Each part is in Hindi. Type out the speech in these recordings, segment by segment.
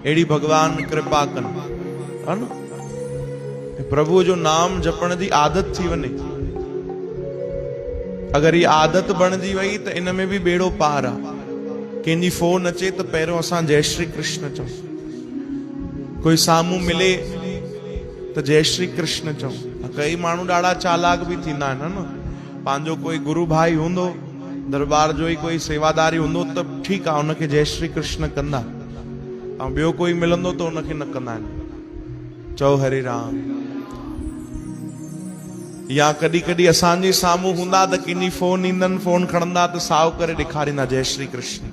अड़ी भगवान कृपा कन, है न। प्रभु जो नाम जपण की आदत थी वने, अगर ये आदत बनजी वही तो इन में भी बेड़ो पार आ। कंहिंजी फोन अचे तो पहिरों असां जय श्री कृष्ण चऊं, कोई सामू मिले तो जय श्री कृष्ण चऊं। कई माण्हू ॾाढा चालाक भी थींदा आहिनि न। पंहिंजो कोई गुरु भाई हूंदो, दरबार जो ही कोई सेवादारी हूंदो त ठीकु आहे, उनखे जय श्री कृष्ण कंदा, ऐं ॿियो कोई मिलंदो तो उनखे न कंदा आहिनि। चओ हरे राम। या कॾहिं कॾहिं असांजे साम्हूं हूंदा त कंहिंजी फोन ईंदनि, फोन खणंदा त साओ करे ॾेखारींदा जय श्री कृष्ण,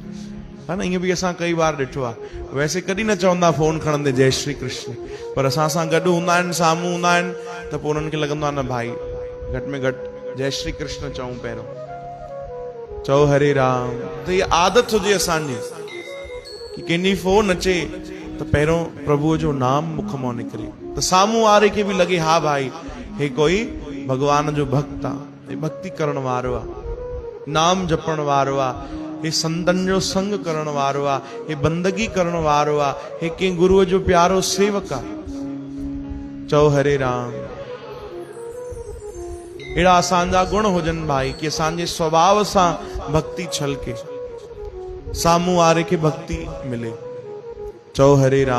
है न। ईअं भी असां कई बार ॾिठो आहे। वैसे कॾहिं न चवंदा फोन खणंदे जय श्री कृष्ण, पर असां सां गॾु हूंदा आहिनि, साम्हूं हूंदा आहिनि त पोइ उन्हनि खे लॻंदो आहे न भाई घटि में घटि जय श्री कृष्ण चऊं पहिरों। चओ हरे राम। त ये आदत हुजे असांजी कि कंहिंजी फोन अचे त पहिरों प्रभुअ जो नाम मुख मां निकिरे, त साम्हूं वारे खे भी लॻे हा भाई हे कोई भगवान जो भक्त आहे, हे भक्ति करण वारो आहे, नाम जपण वारो आहे, हे संतन जो संग करण वारो आहे, हे बंदगी करण वारो आहे, हे कंहिं गुरुअ जो प्यारो सेवक आहे। चओ हरे राम। अहिड़ा असांजा गुण हुजनि भाई कि असांजे स्वभाव सां भक्ति छलके, साम्हूं वारे खे भक्ति मिले। चओ हरे राम।